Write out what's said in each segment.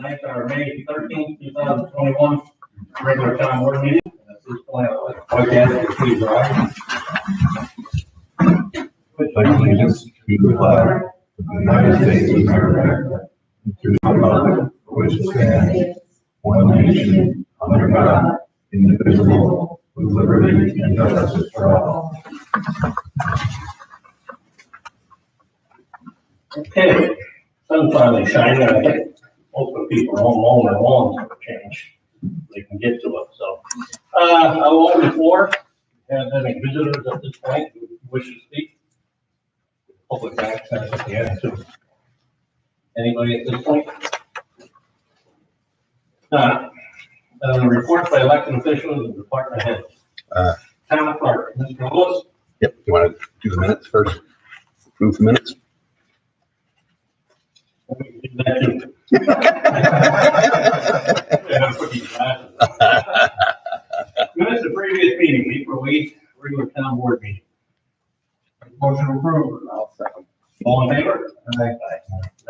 tonight's our May 13th, 2021 regular town board meeting. At this point, I'd like to ask you to please rise. Pledge allegiance to the flag of the United States of America, and to the republic for which it stands, one nation, under God, indivisible, with liberty and justice for all. Okay, sun finally shining. I think most of the people are home mowing their lawns for a change. They can get to it. So, I'll open the floor. Have any visitors at this point who wish to speak? Public access at the end too. Anybody at this point? Reports by elected officials and department heads. Town clerk, Mr. Lewis. Yep, you want to do the minutes first? Approve the minutes? We can do that too. Yeah, put these glasses on. Minutes of previous meeting, April 8th, regular town board meeting. Motion approved. I'll second. All in favor? Aye.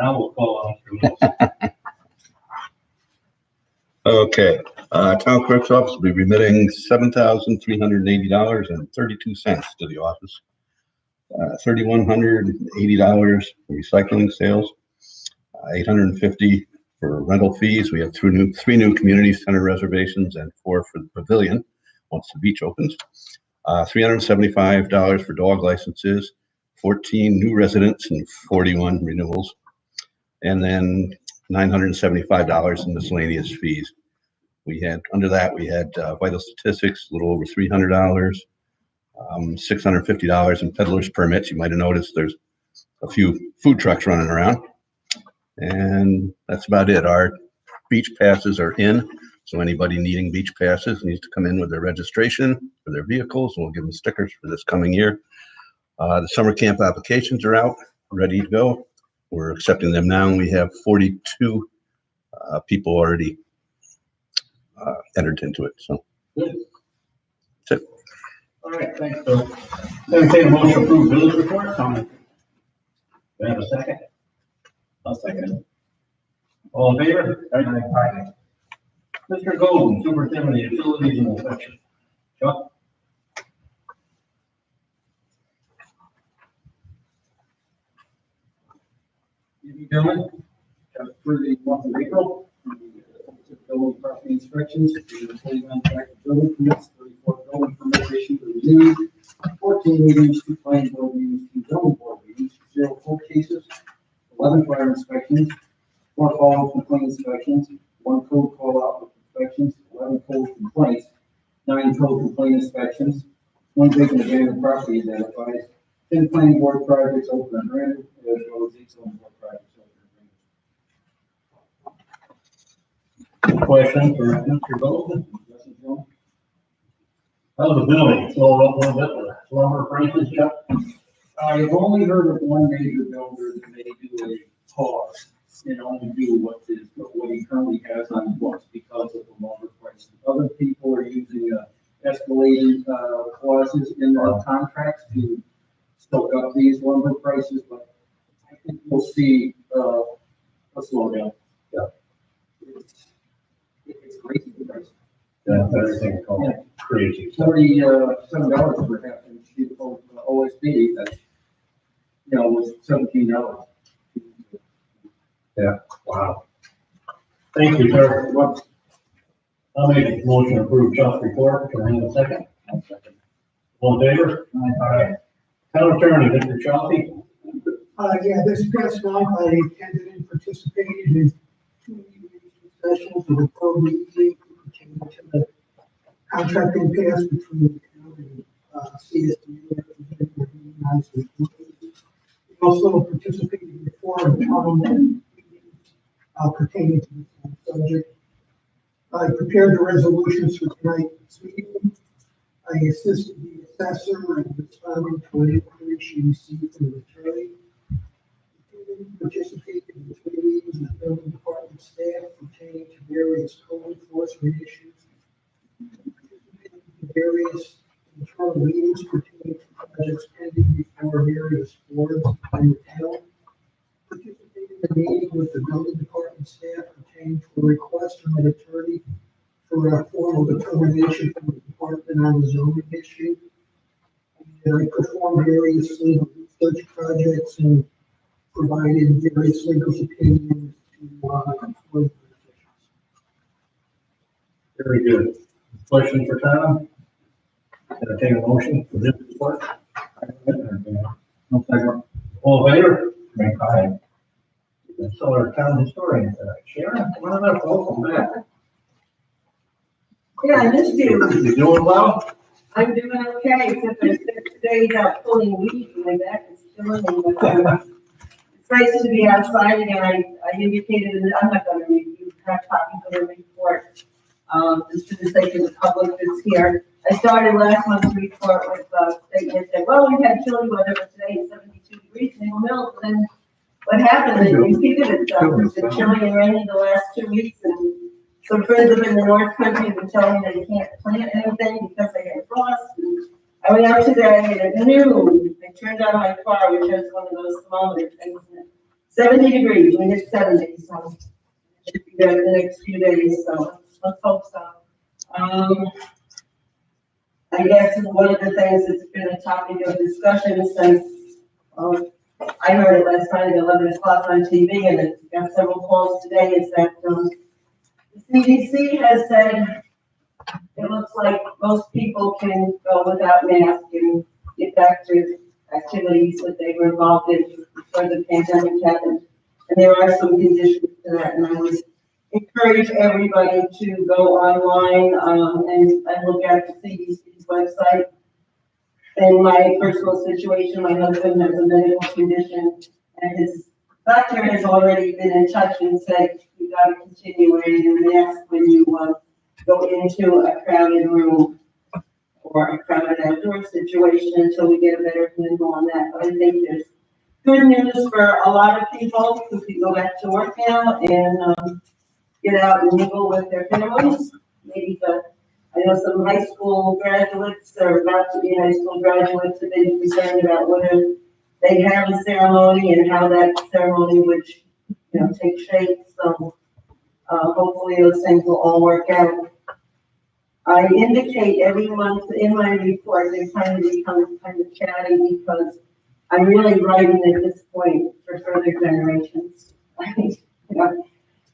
Now we'll call on Mr. Lewis. Okay, town clerk's office will be remitting $7,380.32 to the office. $3,180 for recycling sales, $850 for rental fees. We have three new community center reservations and 4 for the pavilion once the beach opens. $375 for dog licenses, 14 new residents and 41 renewals, and then $975 in miscellaneous fees. We had, under that, we had vital statistics, a little over $300, $650 in peddler's permits. You might have noticed there's a few food trucks running around. And that's about it. Our beach passes are in. So anybody needing beach passes needs to come in with their registration for their vehicles. And we'll give them stickers for this coming year. The summer camp applications are out, ready to go. We're accepting them now. And we have 42 people already entered into it. So Good. that's it. All right, thanks, Bill. Entertain a motion to approve village report. Comment. Do I have a second? I'll second. All in favor? Aye. Mr. Golden, Superintendent of Utilities and Inspection. Chuck? Evening, gentlemen. For the month of April, building property inspections, we fully contracted building permits, 34 building permit issued or renewed, 14 meetings, 2 planning board meetings, 2 zoning board meetings, 0 court cases, 11 fire inspections, 4 call complaint inspections, 1 code call out inspections, 11 code complaints, 9 code complaint inspections, 1 vacant abandoned property identified, 10 planning board projects open and granted, as well as 8 zoning board projects open and granted. Question for Mr. Golden. How's the building? Slow up a little bit with lumber prices, Chuck? I've only heard of one major builder that may do a pause and only do what he currently has on the books because of the lumber prices. Other people are using escalating clauses in their contracts to stoke up these lumber prices, but I think we'll see a slowdown. Yeah. It's crazy price. Yeah, everything called crazy. $47 per half inch sheet of OSB, that's, was $17. Yeah, wow. Thank you, sir. I'll make a motion to approve Chuck's report. Can I have a second? I'll second. All in favor? Aye. Town attorney, Mr. Chaffee. Yeah, this past month I attended and participated in 2 sessions of the program meeting pertaining to the contracting pass between the town and CSD. We also participated in 4 internal meetings pertaining to the same subject. I prepared the resolutions for tonight's meeting. I assisted the assessor in responding to an inquiry she received from the attorney. Participated in 3 meetings with building department staff pertaining to various code enforcement issues. Participated in various internal meetings pertaining to projects pending before various boards in the town. Participated in a meeting with the building department staff pertaining waiting for a request from an attorney for a formal determination from the department on the zoning issue. And I performed various legal research projects and provided various legal opinions to, employees. Very good. Question for Tom? Entertain a motion for this report? All in favor? Aye. So our town historian, Sharon, come on up, welcome back. Yeah, I missed you. You doing well? I'm doing okay, except I spent 2 days out pulling weeds and my back is killing me. But, it's nice to be outside again. I indicated that I'm not going to review, have copies of the report, just for the sake of the public that's here. I started last month's report with statement that, well, we had chilly weather, but today it's 72 degrees in Maple Mills. And then what happened, it repeated itself. It's been chilly and rainy the last 2 weeks, and some friends up in the North Country have been telling me they can't plant anything because they had frost. And I went out today and at noon, I turned on my car, which has one of those thermometer things, and 70 degrees, we hit 70, so it should be there the next few days, so let's hope so. I guess one of the things that's been a topic of discussion since, I heard it last night at 11 o'clock on TV, and it got several calls today, is that, the CDC has said it looks like most people can go without masks and get back to activities that they were involved in before the pandemic happened. And there are some conditions to that, and I would encourage everybody to go online and look at the CDC's website. In my personal situation, my husband has a medical condition, and his doctor has already been in touch and said, you got to continue wearing your mask when you go into a crowded room or a crowded outdoor situation until we get a better handle on that. But I think there's good news for a lot of people who can go back to work now and get out and mingle with their families. Maybe I know some high school graduates are about to be high school graduates have been concerned about whether they have a ceremony and how that ceremony would, take shape. So hopefully those things will all work out. I indicate every month in my report, they kind of become kind of chatty because I'm really writing at this point for further generations.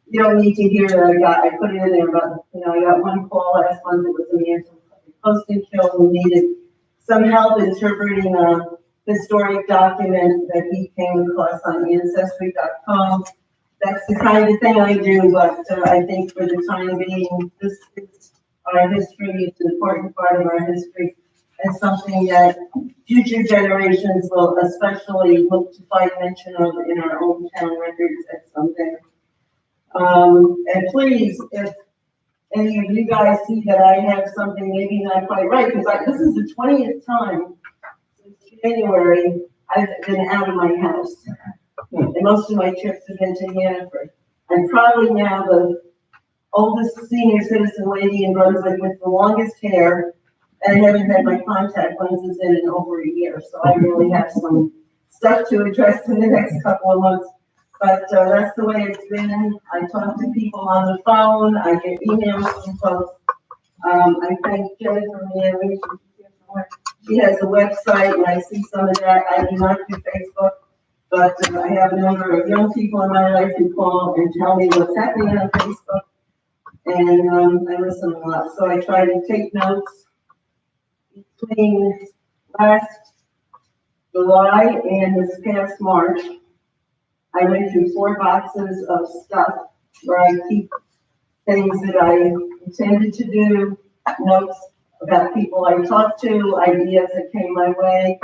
You don't need to hear that I put it in there, but I got one call last month. It was a man from Posting Kill who needed some help interpreting a historic document that he came across on Ancestry.com. That's the kind of thing I do, but I think for the time being, this is our history. It's an important part of our history and something that future generations will especially look to find mention of in our own town records at some day. And please, if any of you guys see that I have something maybe not quite right, because this is the 20th time since January I've been out of my house. And most of my trips have been to Hannaford. I'm probably now the oldest senior citizen lady in Brunswick with the longest hair, and I haven't had my contact lenses in over a year, so I really have some stuff to address in the next couple of months. But that's the way it's been. I talk to people on the phone. I get emails from folks. I thank Jennifer Manley. She has a website, and I see some of that. I do not do Facebook, but I have a number of young people in my life who call and tell me what's happening on Facebook, and I listen a lot. So I try to take notes. Between last July and this past March, I went through 4 boxes of stuff where I keep things that I intended to do, notes about people I talked to, ideas that came my way,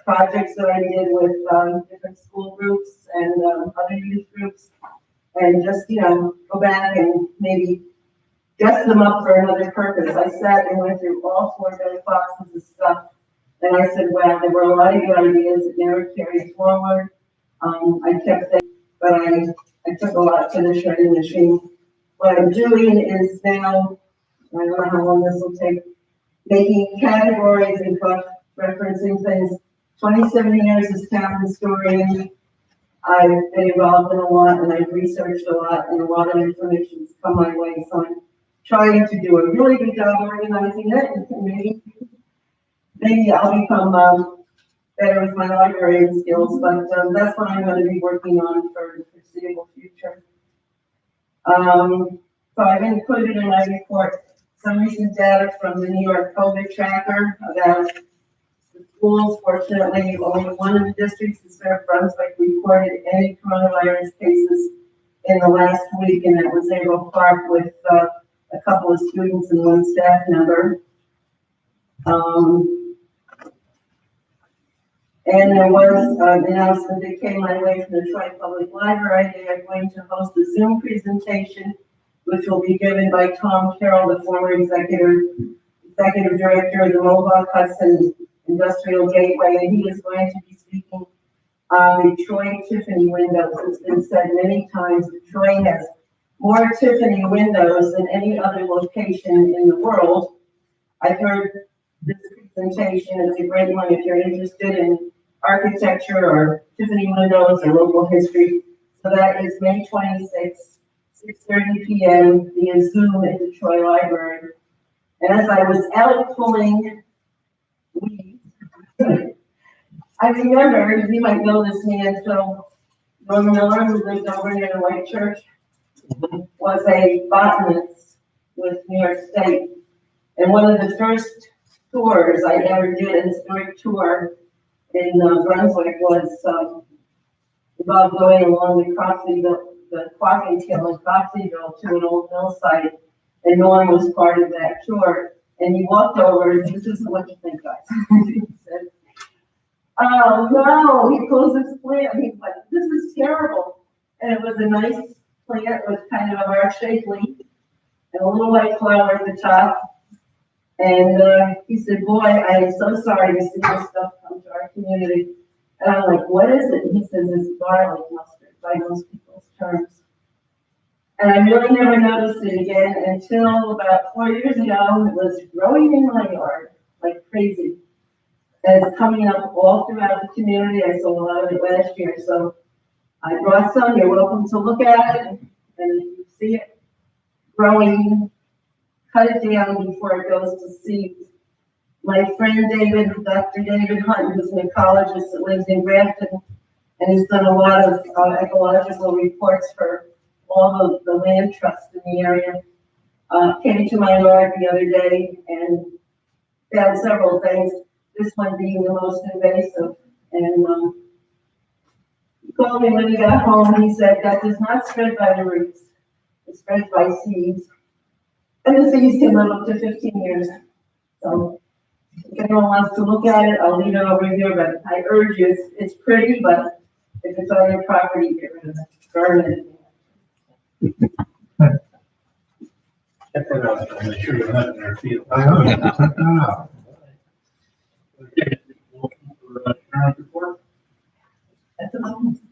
projects that I did with different school groups and other youth groups, and just, go back and maybe dress them up for another purpose. I sat and went through all 4 of those boxes of stuff, and I said, wow, there were a lot of good ideas that never carried forward. I kept them, but I took a lot to the shredding machine. What I'm doing is now, I don't know how long this will take, making categories and referencing things. 27 years as town historian. I've been involved in a lot and I've researched a lot and a lot of information's come my way. So I'm trying to do a really good job organizing it and maybe I'll become better with my librarian skills, but that's what I'm going to be working on for the foreseeable future. So I've included in my report some recent data from the New York COVID tracker about the schools. Fortunately, only one of the districts in served Brunswick reported any coronavirus cases in the last week, and that was Able Park with a couple of students and one staff member. And there was an announcement that came my way from the Troy Public Library. They are going to host a Zoom presentation, which will be given by Tom Carroll, the former executive director of the Mohawk Hudson Industrial Gateway, and he is going to be speaking on the Troy Tiffany windows. It's been said many times that Troy has more Tiffany windows than any other location in the world. I've heard this presentation is a great one if you're interested in architecture or Tiffany windows or local history. So that is May 26th, 6:30 p.m. via Zoom at the Troy Library. And as I was out pulling weeds, I remember, you might know this man, so Norm Miller, who lived over near the White Church, was a botanist with New York State. And one of the first tours I ever did, a historic tour in Brunswick, was involved going along the Quacking Tail in Coffeyville to an old mill site. And Norm was part of that tour. And he walked over and this isn't what you think, guys. He said, "Oh no," he pulls his plant and he's like, "This is terrible." And it was a nice plant with kind of a heart-shaped leaf and a little white flower at the top. And he said, "Boy, I am so sorry to see this stuff come to our community." And I'm like, "What is it?" And he says, "It's garlic mustard," by most people's terms. And I really never noticed it again until about 4 years ago. It was growing in my yard like crazy. And it's coming up all throughout the community. I saw a lot of it last year. So I brought some. You're welcome to look at it. And if you see it growing, cut it down before it goes to seed. My friend Dr. David Hunt, who's an ecologist that lives in Grafton and has done a lot of ecological reports for all the land trusts in the area, came to my yard the other day and found several things, this one being the most invasive. And he called me when he got home. He said, "That does not spread by the roots. It spreads by seeds. And the seeds can live up to 15 years. So if anyone wants to look at it, I'll leave it over here, but I urge you, it's pretty, but if it's on your property, get rid of it, burn it." Check that out, make sure you're not in our field. Okay, for Sharon's report.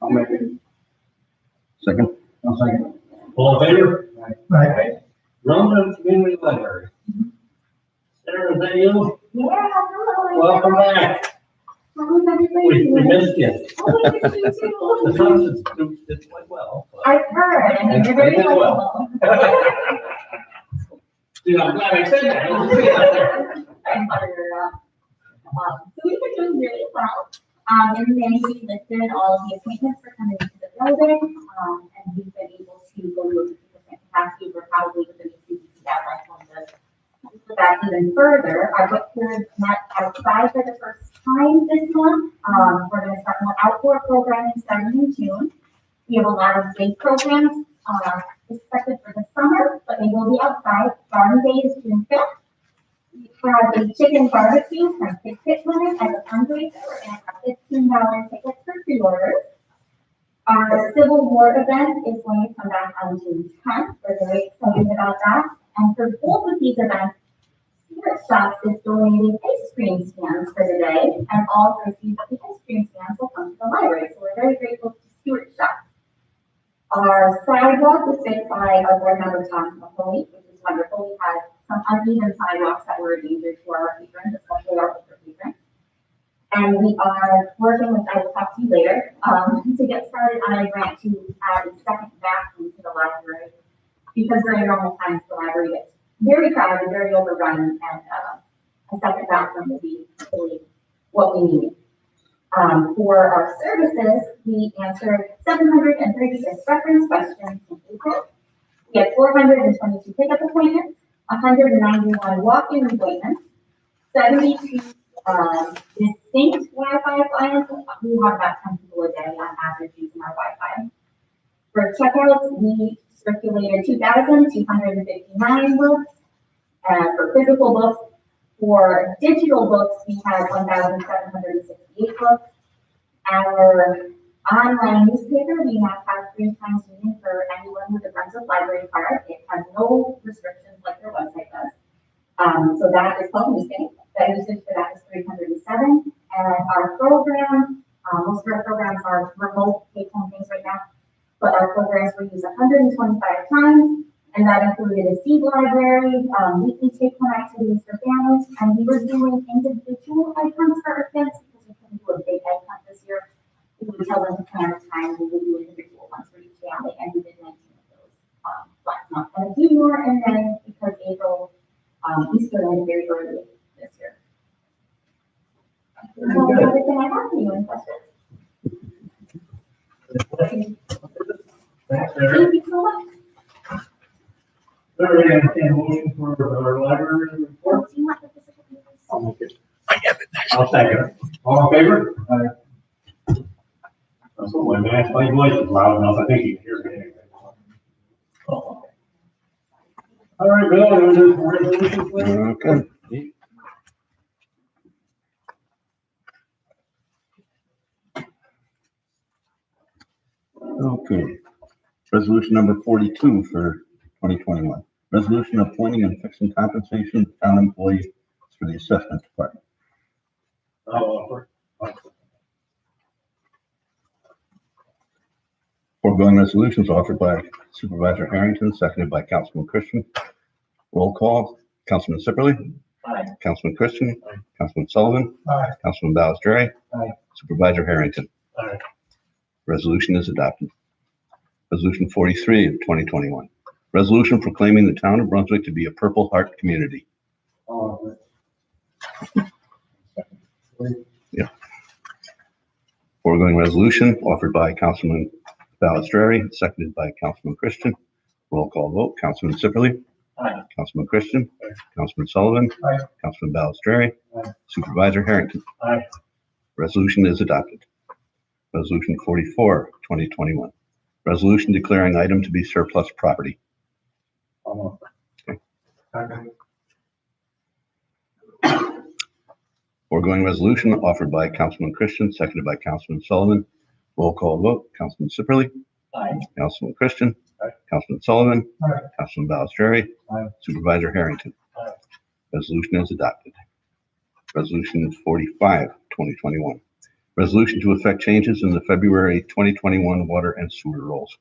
I'll make it. Second? I'll second. All in favor? Right. London Community Library. Sarah, is that you? Yeah, hello. Welcome back. How was everybody We doing? missed you. Oh, I missed you The too. Thompsons did quite well. I've heard, and you're very They did well. helpful. Dude, I'm glad I said that. I was saying that there. So we've been doing really well. In May, we listed all of the appointments for coming into the building, and we've been able to go to 50% capacity. We're probably within the CDC guidelines on this. To go back even further, our book tours met outside for the first time this month. We're going to start more outdoor programming starting in June. We have a lot of day programs expected for the summer, but they will be outside. Garden Day is June 5th. We have a chicken barbecue from Pit Clinic as a fundraiser. We're going to have $15 tickets for pre-orders. Our Civil War event is going to come back on June 10th. We're very excited about that. And for both of these events, Spirit Shops is donating ice cream stands for the day, and all proceeds of the ice cream stands will come to the library. So we're very grateful to Spirit Shops. Our sidewalk was fixed by our board member Tom Mahoney, which is wonderful. We had some uneven sidewalks that were a danger to our patrons, especially our older patrons. And we are working with, I will talk to you later, to get started on a grant to add a second bathroom to the library. Because during normal times, the library gets very crowded, very overrun, and a second bathroom will be really what we need. For our services, we answered 736 reference questions in April. We had 422 pickup appointments, 191 walk-in appointments, 72 distinct Wi-Fi clients. We have about 10 people a day on average using our Wi-Fi. For checkouts, we circulated 2,259 books. For physical books, for digital books, we had 1,768 books. Our online newspaper, we now have 3 times reading for anyone with a Brunswick library card. It has no restrictions like their website does. So that is called Newsday. The usage for that is 307. And our program, most of our programs are remote take-home things right now, but our programs were used 125 times, and that included a seed library, weekly take-home activities for families, and we were doing individual icons for our kids because we couldn't do a big icon this year. We would tell them to plan a time, we would do individual ones for each family, and we did 19 of those last month. And a few more, and then because April, Easter ended very early this year. So that's everything I have for you in questions. Thanks, Eric. Thank you so much. There we have a motion for our library report. Do you want the physical papers? I'll make it. I'll second it. All in favor? Aye. So my voice is loud enough, I think you can hear me anyway. Oh, okay. All right, Bill, you do the resolution, please? Okay. Okay. Resolution number 42 for 2021. Resolution appointing and fixing compensation of town employees for the assessment department. I'll offer. Foregoing resolutions offered by Supervisor Harrington, seconded by Councilman Christian. Roll call. Councilman Sipperly. Aye. Councilman Christian. Aye. Councilman Sullivan. Aye. Councilman Balistrary. Aye. Supervisor Harrington. Aye. Resolution is adopted. Resolution 43 of 2021. Resolution proclaiming the town of Brunswick to be a Purple Heart community. I'll offer. Yeah. Foregoing resolution offered by Councilman Balistrary, seconded by Councilman Christian. Roll call vote. Councilman Sipperly. Aye. Councilman Christian. Aye. Councilman Sullivan. Aye. Councilman Balistrary. Aye. Supervisor Harrington. Aye. Resolution is adopted. Resolution 44, 2021. Resolution declaring item to be surplus property. I'll offer. Okay. Foregoing resolution offered by Councilman Christian, seconded by Councilman Sullivan. Roll call vote. Councilman Sipperly. Aye. Councilman Christian. Aye. Councilman Sullivan. Aye. Councilman Balistrary. Aye. Supervisor Harrington. Aye. Resolution is adopted. Resolution 45, 2021. Resolution to effect changes in the February 2021 water and sewer rolls.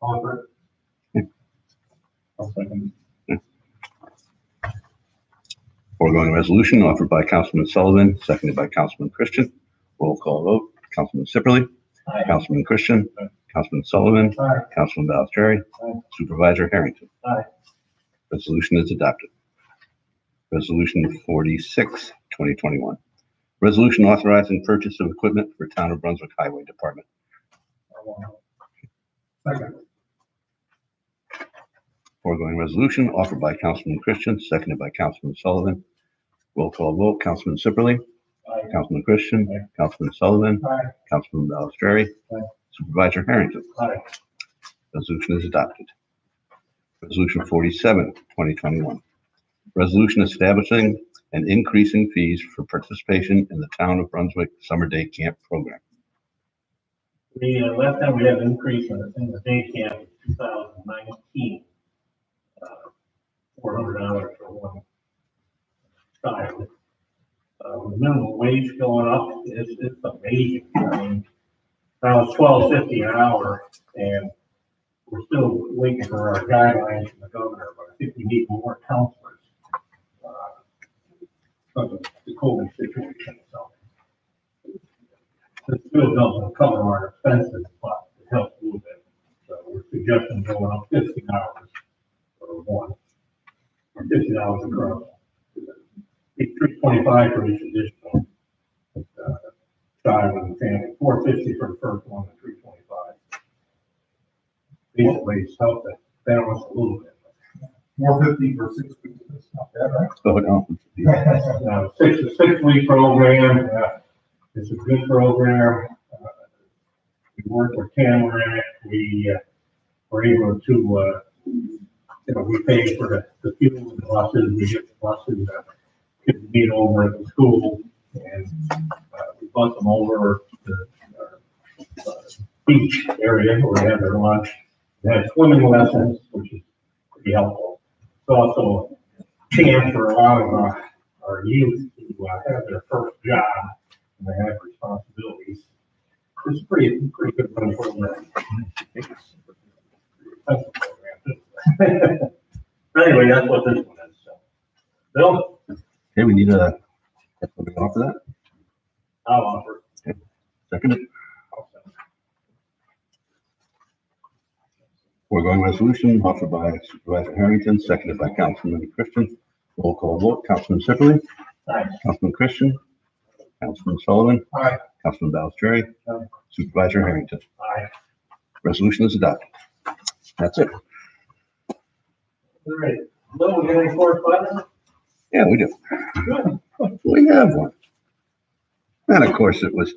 Offer. I'll second. Foregoing resolution offered by Councilman Sullivan, seconded by Councilman Christian. Roll call vote. Councilman Sipperly. Aye. Councilman Christian. Aye. Councilman Sullivan. Aye. Councilman Balistrary. Aye. Supervisor Harrington. Aye. Resolution is adopted. Resolution 46, 2021. Resolution authorizing purchase of equipment for Town of Brunswick Highway Department. Second. Foregoing resolution offered by Councilman Christian, seconded by Councilman Sullivan. Roll call vote. Councilman Sipperly. Aye. Councilman Christian. Aye. Councilman Sullivan. Aye. Councilman Balistrary. Aye. Supervisor Harrington. Aye. Resolution is adopted. Resolution 47, 2021. Resolution establishing and increasing fees for participation in the Town of Brunswick Summer Day Camp Program. We, last time we had an increase in the day camp in 2019. $400 for one child. With minimum wage going up, it's amazing. I mean, now it's $12.50 an hour, and we're still waiting for our guidelines from the governor, but I think we need more counselors. because of the COVID situation, so. It still doesn't cover our expenses, but it helps a little bit. So we're suggesting going up $50 for one, or $50 across. It's $325 for each additional child and family, $450 for the first one, and $325. These ways help to balance a little bit. 450 for 6 weeks, that's not bad, right? So, no. Six-week program, it's a good program. We work with Tamarack, we were able to, we pay for the fuel and the buses, we get the buses, kids meet over at the school, and we bus them over to the beach area where they have their lunch. They have swimming lessons, which is pretty helpful. It's also a chance for a lot of our youth to have their first job, and they have responsibilities. It's pretty good running program. Anyway, that's what this one is, so. Bill? Okay, we need a, something off of that. I'll offer. Second it. Foregoing resolution offered by Supervisor Harrington, seconded by Councilman Christian. Roll call vote. Councilman Sipperly. Aye. Councilman Christian. Councilman Sullivan. Aye. Councilman Balestri. Aye. Supervisor Harrington. Aye. Resolution is adopted. That's it. All right. Bill, we got any correspondence? Yeah, we do. Good. We have one. And of course, it was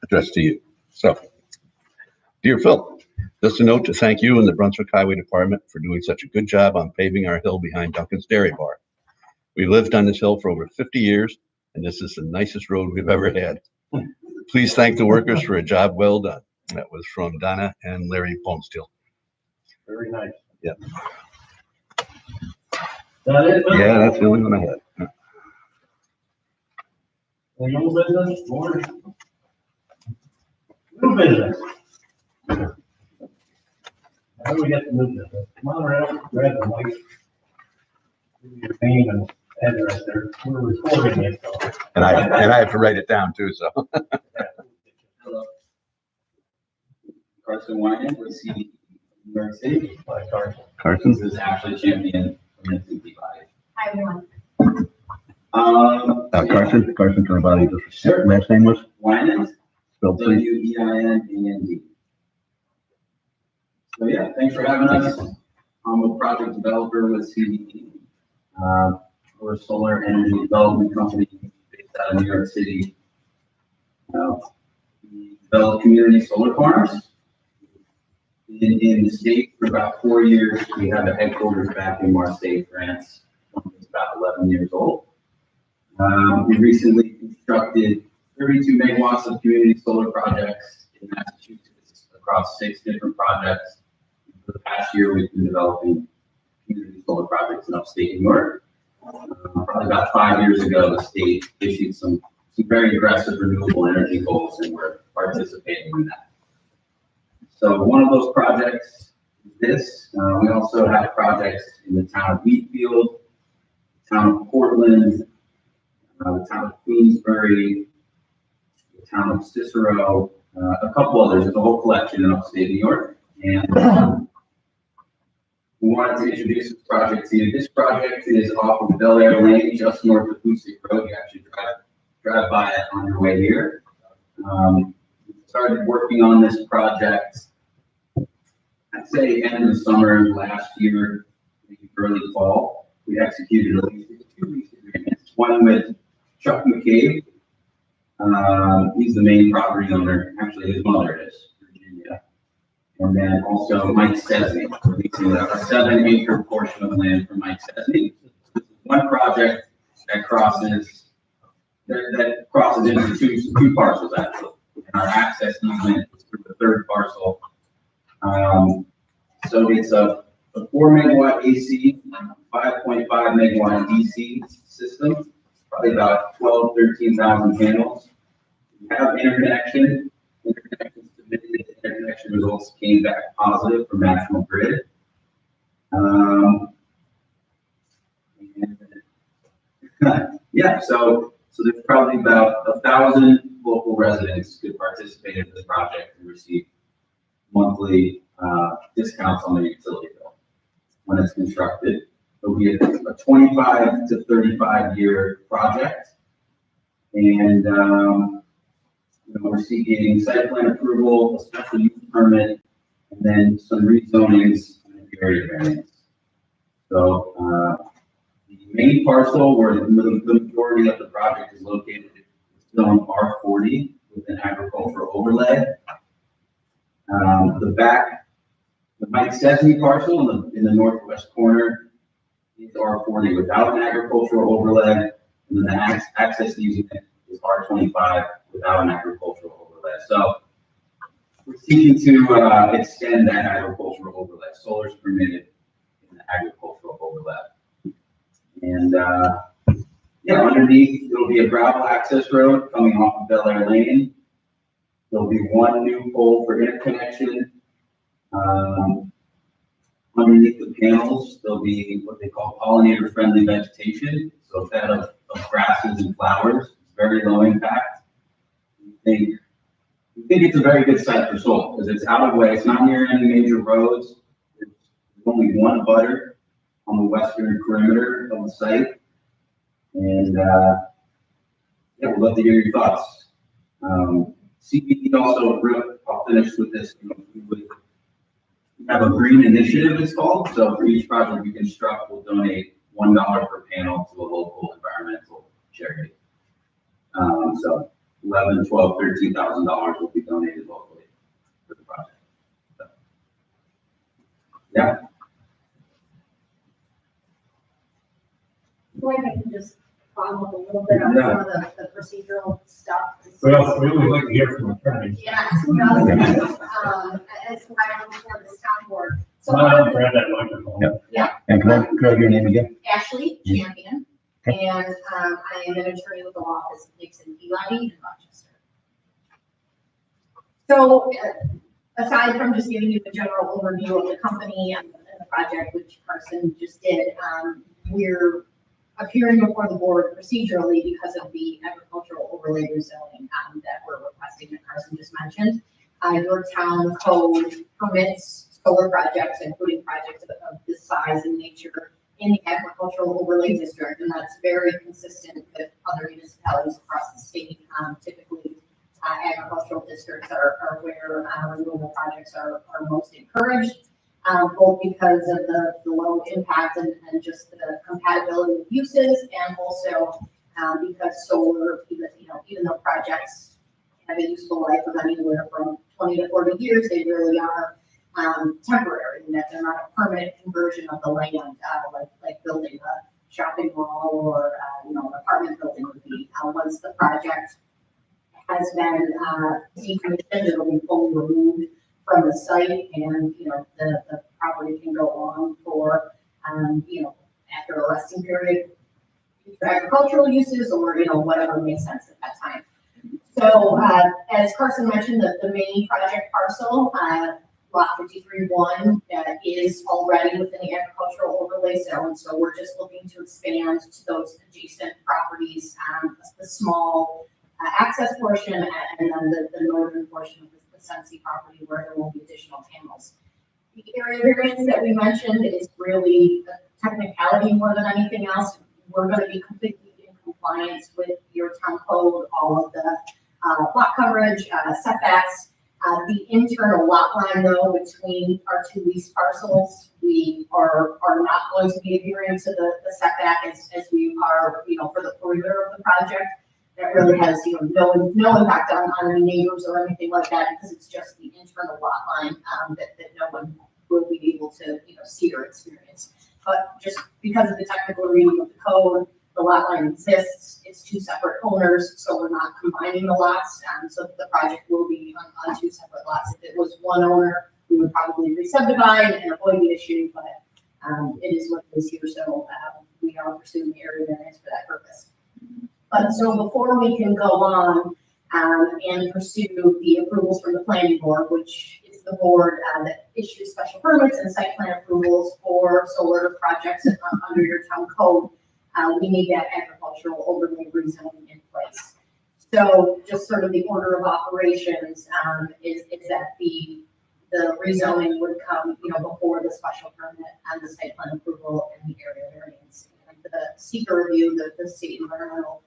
addressed to you. So, dear Phil, just a note to thank you and the Brunswick Highway Department for doing such a good job on paving our hill behind Duncan's Dairy Bar. We lived on this hill for over 50 years, and this is the nicest road we've ever had. Please thank the workers for a job well done. That was from Donna and Larry Bonesteel. Very nice. Yeah. That it, Bill? Yeah, that's the only one I had. Any old business? More? New business. How do we get the new business? Come on around, grab the mic. Give me your name and address there. We're recording it, so. And I have to write it down too, so. Hello. Carson Wyman with CD New York City. Hi, Carson. Carson? This is Ashley Champion from the CP5. Hi, everyone. Carson, can I bother you just Sure. last name was Wyman, spelled please? Weinand. So yeah, thanks for having us. I'm a project developer with CDE. We're a solar energy development company based out of New York City. We develop community solar farms. In the state for about 4 years. We have a headquarters back in Marseille, France. It's about 11 years old. We recently constructed 32 megawatts of community solar projects in Massachusetts across 6 different projects. For the past year, we've been developing community solar projects in upstate New York. Probably about 5 years ago, the state issued some very aggressive renewable energy goals, and we're participating in that. So one of those projects is this. We also have projects in the town of Wheatfield, the town of Portland, the town of Queensbury, the town of Cicero, a couple others. There's a whole collection in upstate New York. And we wanted to introduce this project to you. This project is off of Bel Air Lane, just north of Brunswick Road. You actually drive by it on your way here. We started working on this project, I'd say end of the summer last year, maybe early fall. We executed at least 2 lease agreements. One with Chuck McCabe. He's the main property owner. Actually, his mother is Virginia. And then also Mike Sesney, releasing a 7-acre portion of land from Mike Sesney. One project that crosses into two parcels actually. And our access easement is through the third parcel. So it's a 4 megawatt AC, 5.5 megawatt DC system, probably about 13,000 panels. We have interconnection submitted. The interconnection results came back positive from National Grid. And Yeah, so there's probably about 1,000 local residents could participate in this project and receive monthly discounts on their utility bill when it's constructed. It'll be a 25 to 35 year project. And, we're seeking site plan approval, a special use permit, and then some rezonings and area variance. So, the main parcel where the majority of the project is located is zone R40 with an agricultural overlay. The Mike Chesney parcel in the northwest corner is R40 without an agricultural overlay, and then the access easement is R25 without an agricultural overlay. So we're seeking to extend that agricultural overlay. Solar is permitted in the agricultural overlay. And underneath, there'll be a gravel access road coming off of Bel Air Lane. There'll be one new pole for interconnection. Underneath the panels, there'll be what they call pollinator-friendly vegetation. So instead of grasses and flowers, it's very low impact. We think it's a very good site for solar because it's out of the way. It's not near any major roads. There's only one butter on the western perimeter of the site. And we'd love to hear your thoughts. CPD also, I'll finish with this. We would have a green initiative, it's called. So for each project we construct, we'll donate $1 per panel to a local environmental charity. So $11,000, $12,000, $13,000 will be donated locally for the project. So, yeah. Boy, I can just follow up a little bit on some of the procedural stuff. Well, we would like to hear from attorneys. Yeah, as well as provided before this town board. So Grab that microphone. Yeah. And can I have your name again? Ashley Champion, and I am an attorney with the law office of Nixon Eli in Rochester. So aside from just giving you the general overview of the company and the project, which Carson just did, we're appearing before the board procedurally because of the agricultural overlay rezoning that we're requesting that Carson just mentioned. Your town code permits solar projects, including projects of this size and nature, in the agricultural overlay district, and that's very consistent with other municipalities across the state. Typically, agricultural districts are where renewable projects are most encouraged. Both because of the low impact and just the compatibility with uses, and also because solar, even though projects have a useful life of anywhere from 20 to 40 years, they really are temporary, and that they're not a permanent conversion of the land, like building a shopping mall or an apartment building would be. Once the project has been decommissioned, it'll be fully removed from the site, and the property can go on for after a resting period for agricultural uses or whatever makes sense at that time. So as Carson mentioned, the main project parcel, lot 53-1, is already within the agricultural overlay zone. So we're just looking to expand to those adjacent properties, the small access portion, and then the northern portion of the Sensi property where there will be additional panels. The area variance that we mentioned is really a technicality more than anything else. We're going to be completely in compliance with your town code, all of the lot coverage, setbacks. The internal lot line, though, between our two lease parcels, we are not going to be adhering to the setback as we are, for the perimeter of the project. That really has, no impact on any neighbors or anything like that, because it's just the internal lot line that no one will be able to, see or experience. But just because of the technical reading of the code, the lot line exists. It's two separate owners, so we're not combining the lots. So the project will be on two separate lots. If it was one owner, we would probably re-subdivide and avoid the issue, but it is what it is here. So we are pursuing the area variance for that purpose. But so before we can go on and pursue the approvals from the planning board, which is the board that issues special permits and site plan approvals for solar projects under your town code, we need that agricultural agricultural overlay rezoning in place. So just sort of the order of operations, is that the rezoning would come, before the special permit and the site plan approval and the area variance. And the seeker review, the State Environmental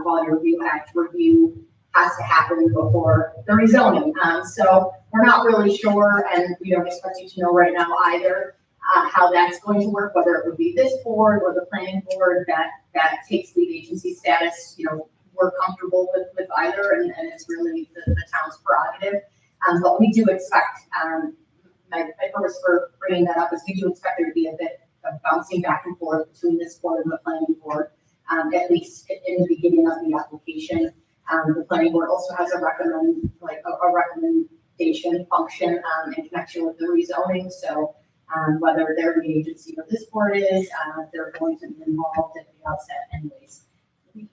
Quality Review Act review has to happen before the rezoning. So we're not really sure, and we don't expect you to know right now either, how that's going to work, whether it would be this board or the planning board that takes lead agency status. We're comfortable with either, and it's really the town's prerogative. But we do expect, my purpose for bringing that up is we do expect there to be a bit of bouncing back and forth between this board and the planning board, at least in the beginning of the application. The planning board also has a recommendation function in connection with the rezoning. So whether they're the agency or this board is, they're going to be involved at the outset anyways. We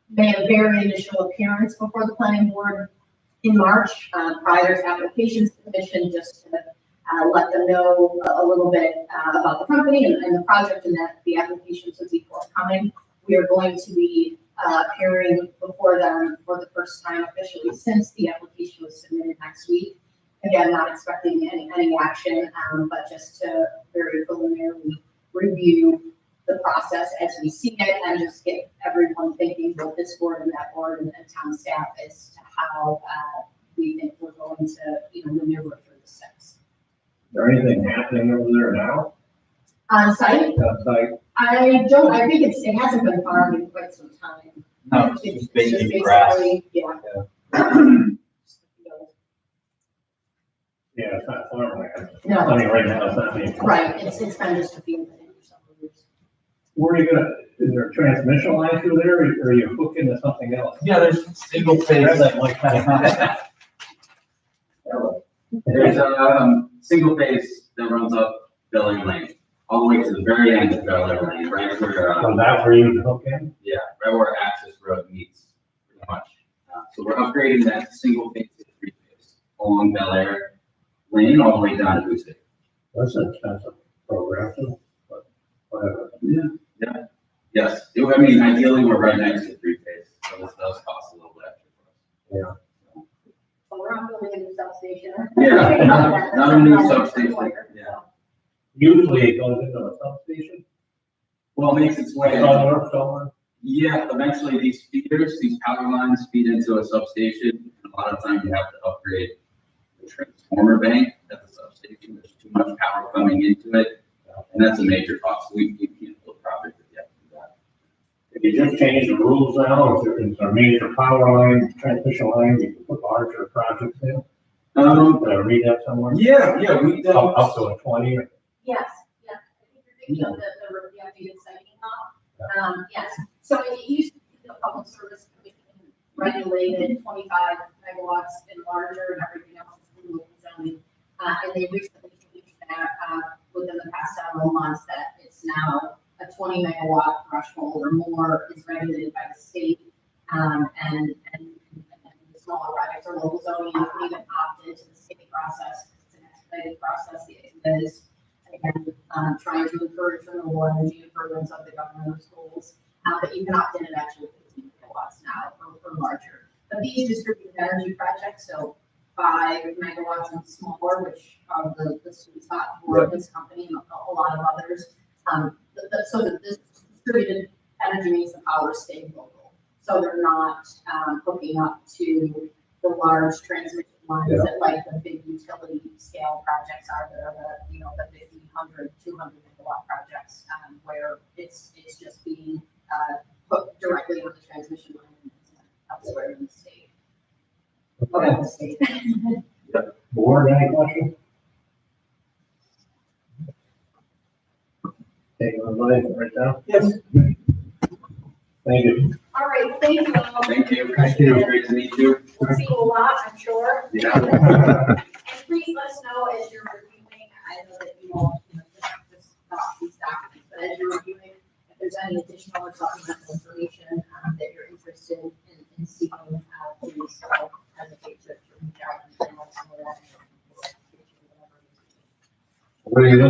made a very initial appearance before the planning board in March, prior to application submission, just to let them know a little bit about the company and the project, and that the applications would be forthcoming. We are going to be appearing before them for the first time officially since the application was submitted next week. Again, not expecting any action, but just to very preliminarily review the process as we see it, and just get everyone thinking, both this board and that board and town staff, as to how we think we're going to maneuver through the steps. Is there anything happening over there now? On site? On site? I think it hasn't been farmed in quite some time. No, it's just basically grass. Yeah. Yeah, it's not farmland. No. I mean, right now, it's not being. Right, it's been just a field thing for several years. Where are you is there a transmission line through there, or are you hooked into something else? Yeah, there's single phase. Grab that mic. There's a single phase that runs up Belly Lane, all the way to the very end of Belly Lane, right where, So that's where you hook in? yeah, right where Access Road meets, pretty much. So we're upgrading that single phase to three phase along Bel Air Lane, all the way down to Brunswick. That's an expensive program, too, but whatever. Yeah. Yes, I mean, ideally, we're right next to three phase, so this does cost a little bit extra for us. Yeah. But we're not building a new substation. Yeah, not a new substation, yeah. Usually it goes into a substation. Well, it makes its way. Somewhere. Yeah, eventually these feeders, these power lines feed into a substation. A lot of times you have to upgrade the transformer bank at the substation. There's too much power coming into it, and that's a major cost. We can't build projects that you have to do that. If you just change the rules now, if there's a major power line, transmission line, you can put larger projects in. Did I read that somewhere? Yeah, we don't. Up to a 20. Yes, yeah. I think you're thinking of the updated siting law. Yes, so it used to be the public service commission regulated 25 megawatts and larger, and everything else is in local zoning. And they recently changed that within the past several months, that it's now a 20 megawatt threshold or more is regulated by the state. And the smaller projects are local zoning, you can even opt into the state process. It's an expedited process. The is again, trying to encourage renewable energy improvements of the government schools. But you can opt in at actually 15 megawatts now for larger. But these distributed energy projects, so 5 megawatts and smaller, which are the sweet spot for this company and a lot of others. So that this distributed energy means the power is staying local. So they're not hooking up to the large transmission lines that like the big utility scale projects are, that are the 50, 100, 200 megawatt projects, where it's just being hooked directly on the transmission line elsewhere in the state. Around the state. Board, any questions? Take everybody right now? Yes. Thank you. All right, thank you all. Thank you. Great to meet you. We'll see you a lot, I'm sure. Yeah. And please let us know as you're reviewing. I know that you all, just got these documents, but as you're reviewing, if there's any additional or supplemental information that you're interested in seeking, please don't hesitate to reach out and let us know that. Where do you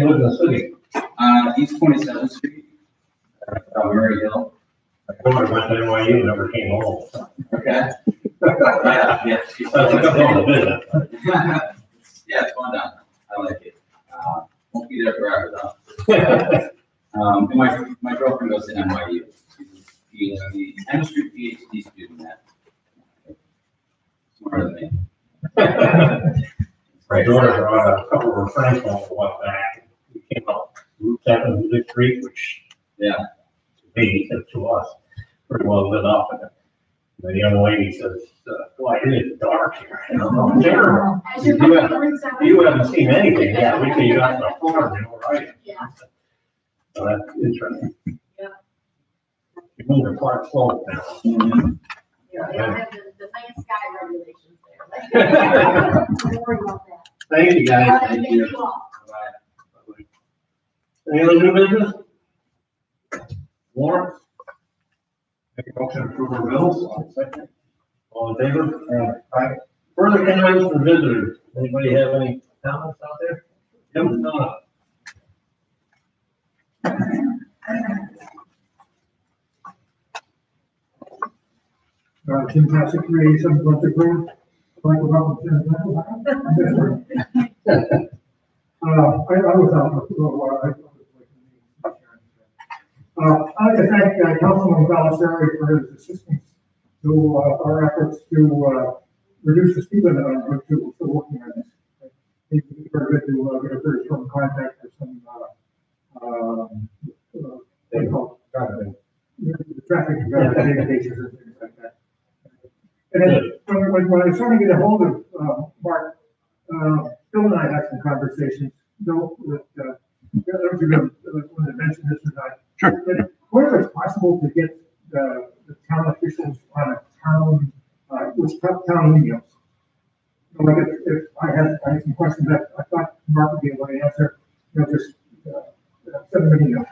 live in the city? East 27th Street, Murray Hill. My daughter went to NYU and never came home. Okay. Yeah, yeah. she's- So she comes home to visit. Yeah, it's fun down there. I like it. Won't be there forever though. And my girlfriend goes to NYU. She's a PhD, chemistry PhD student at. Smarter than me. My daughter brought a couple of her friends home a while back. We came up Route 7, Music Street, which, Yeah. to me, to us, pretty well lit up. And the young lady says, boy, it is dark here. You know, terrible. As you're You coming have- towards that. You haven't seen anything yet. We see you out on the farm, you know, right? Yeah. So that's interesting. Yeah. You move the clock slow now. Yeah, they don't have the night sky regulations there. Don't worry about that. Thank you, guys. Thank you all. Bye. Any other new business? Warrant? Make a motion to approve our bills. All in favor? Aye. Further comments from visitors? Anybody have any comments out there? Jim, no. Tim Patrick, 387 Brunswick Road. Michael Robinson. I was out for a while. I'd like to thank Councilman Ballasteri for his assistance to our efforts to reduce the speed limit on Route 2. We're still working on this. He's very good to get a very strong contact for some, what do you call it? The traffic cases and things like that. And then when I was trying to get a hold of Mark, Bill and I had some conversations. Bill, I don't know if you're going to mention this or not. Sure. But whether it's possible to get the town officials on a town, town emails. You know, like if I had some questions that I thought Mark would be able to answer, just send them an email.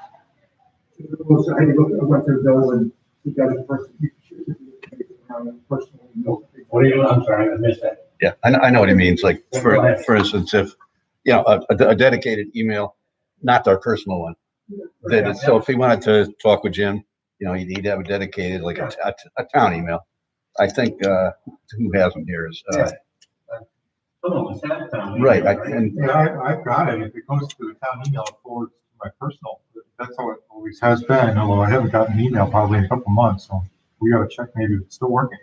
So I had to look through Bill and he does it personally. What do you, I'm sorry, I missed that. Yeah, I know what he means. Like, Go ahead. for instance, if, a dedicated email, not our personal one. So if he wanted to talk with Jim, he'd have a dedicated, like a town email. I think, who has them here is, Oh, it's that town. right. Yeah, I've got it. If it goes to the town email, it forwards to my personal. That's how it always has been, although I haven't gotten an email probably in a couple months, so we gotta check maybe if it's still working.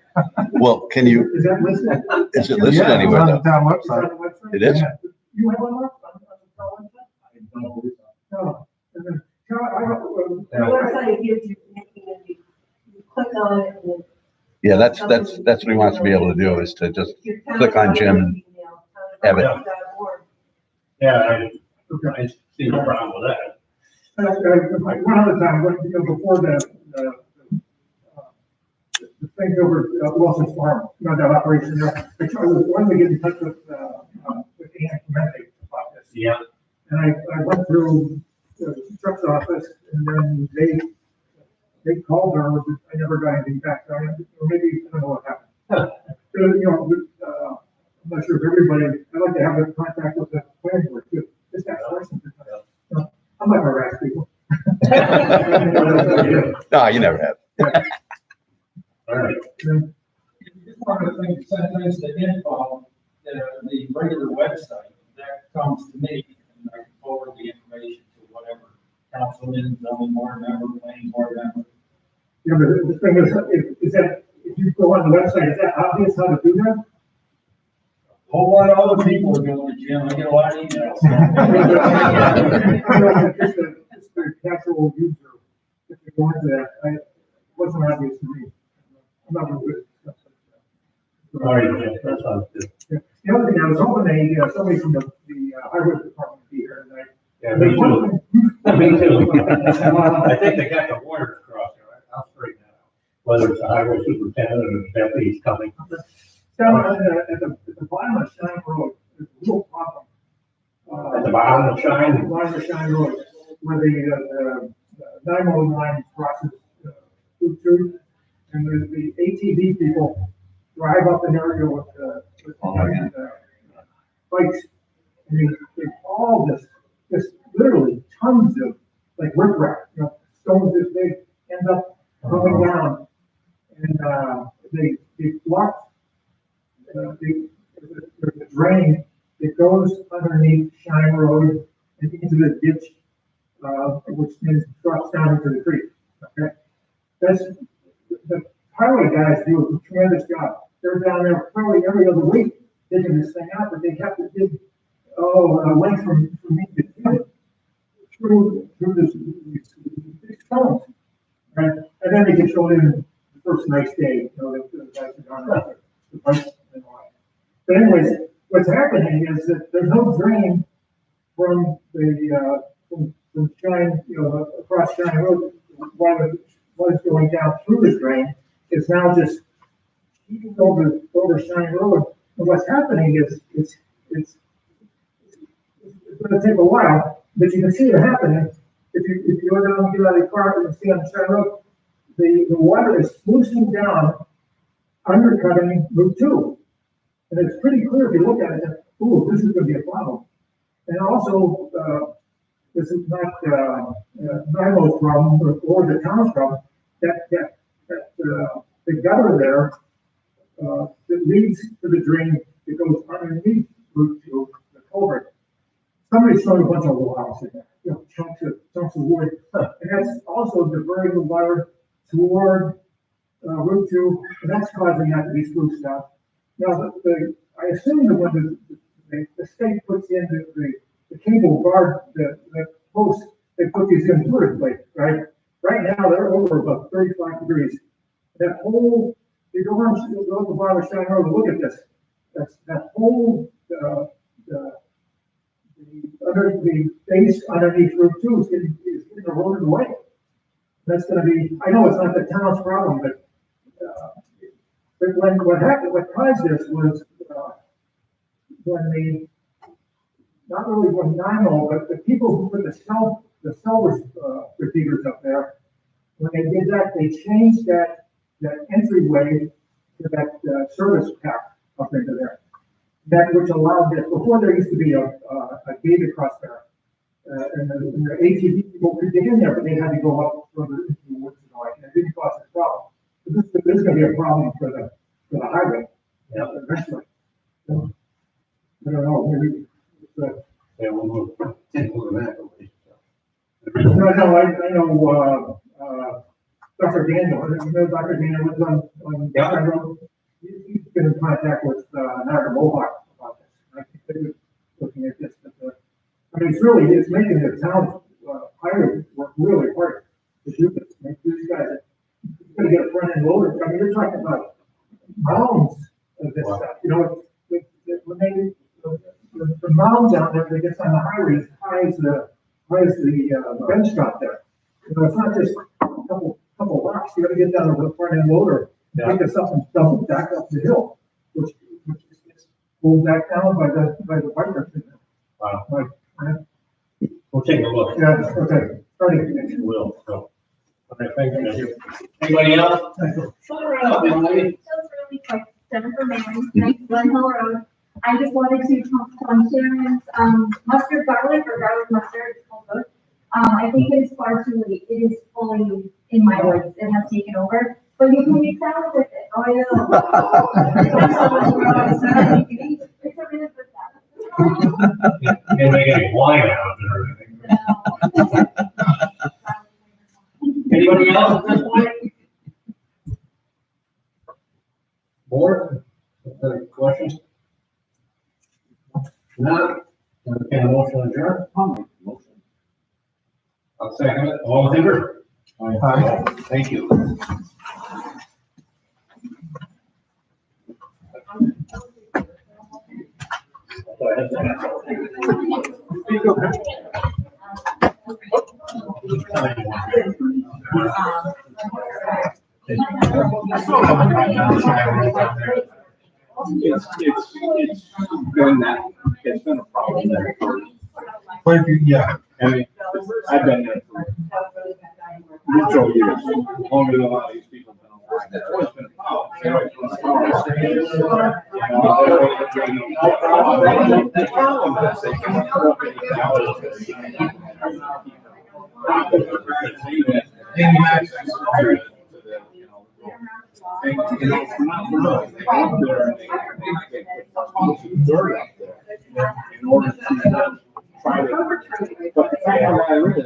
Well, can you, Is that listed? is it listed Yeah, anywhere it's on though? the town Is that website. on the website? It is? Yeah. You have one, Mark? On the town website? I don't believe so. No. And then, I The website gives you, you click on it and. Yeah, that's what he wants to be able to do, is to just click on Jim and have it. Yeah, I see no problem with that. one other time, before the thing over at Wilson's Farm, that operation there, I wanted to get in touch with Ann Clemente about this. Yeah. And I went through the truck's office and then they called her, but I never got anything back. Or maybe, I don't know what happened. I'm not sure if everybody, I'd like to have a contact with the planning board too. Just ask questions. I'm not gonna harass people. No, you never have. All right. Just one of the things, sometimes the info, the regular website, that comes to me, and I can forward the information to whatever councilman, zoning board member, planning board member. Yeah, but the thing is that if you go on the website, is that obvious how to do that? A whole lot of other people are doing it, Jim, I get a lot of emails. Just the casual user, if you go into that, it wasn't obvious to me. I'm not real good. All right, yeah, that sounds good. The other thing, I was hoping somebody from the highway department would be here tonight. Yeah, me too. Me too. I think they got the wires crossed, right? I'll straighten that out. Whether it's the highway superintendent or the deputy's coming. Down at the bottom of Shine Road, there's a little problem. At the bottom of Shine? At the bottom of Shine Road, where the 909 crosses Route 2, and the ATV people drive up an area with bikes. I mean, it's all this literally tons of like riprap, stones this big, ends up coming down. And, they blocked, there's a drain that goes underneath Shine Road and into the ditch, which then drops down into the creek, okay? That's, the highway guys do a tremendous job. They're down there probably every other week digging this thing out, but they have to dig, a length from me to ten through these big stones. Right? And then they get thrown in the first nice day, the guys are gone out there, the pipes and all that. But anyways, what's happening is that there's no drain from the, from Shine, across Shine Road, what is going down through the drain is now just eating over Shine Road. And what's happening is, it's gonna take a while, but you can see it happening. If you go down and get out of your car and see on Shine Road, the water is sluicing down, undercutting Route 2. And it's pretty clear if you look at it, that, ooh, this is gonna be a problem. And also, this is not Nimo's problem or the town's problem, that the gutter there, that leads to the drain that goes underneath Route 2, the culvert. Somebody's thrown a bunch of logs in there, chunks of wood, and that's also diverting the water toward Route 2, and that's causing that to be sluiced out. Now, I assume that when the state puts in the cable guard, the post, they put these in fluid, right? Right now, they're over about 35 degrees. That whole, you go on the bottom of Shine Road and look at this. That whole, the base underneath Route 2 is getting eroded away. That's going to be, I know it's not the town's problem, but what happened, what caused this was when not really when Nimo, but the people who put the cell repeaters up there, when they did that, they changed that entryway to that service pack up into there. That which allowed this, before there used to be a gate across there. And the ATV people could get in there, but they had to go up further into the woods and all that, and it didn't cause a problem. But this is gonna be a problem for the highway, eventually. So, I don't know, maybe, Yeah, we'll move that away. no, I know, Dr. Daniel, Dr. Daniel was on Shine Road. He's been in contact with, Naga Mohawk about this. I think they were looking at this, but, I mean, it's making the town, highway work really hard to do this. Make these guys, gonna get a front end loader. I mean, you're talking about mounds of this stuff, when they, the mound down there, that gets on the highway as high as the bench top there. It's not just a couple rocks, you gotta get down to the front end loader, pick this up and dump it back up the hill, which just gets pulled back down by the bikers. Wow. Right. We'll take a look. Yeah, okay. Starting. Will, so. Okay, thank you. Anybody else? Shut up, young lady. Just really quick, Jennifer Mann, 9 Glen Hill Road. I just wanted to talk on Sharon's, mustard garlic or garlic mustard, it's called both. I think it is far too late. It is fully in my woods. It has taken over, but you can make salad with it. Oh, yeah. It's a really good salad. You can make any wine out of it or anything. Anybody else at this point? Board, any questions? No? Can a motion adjourn? Motion. I'll second it. All in favor? Aye. Thank you. It's been that, it's been a problem there for, Yeah. I mean, I've been there for literal years, longer than a lot of these people have been on. It's always been a problem. It's always been a problem. The problem is they come up with $40,000. we're not out there, they put dirt up there in order to try to, but the fact of the matter is,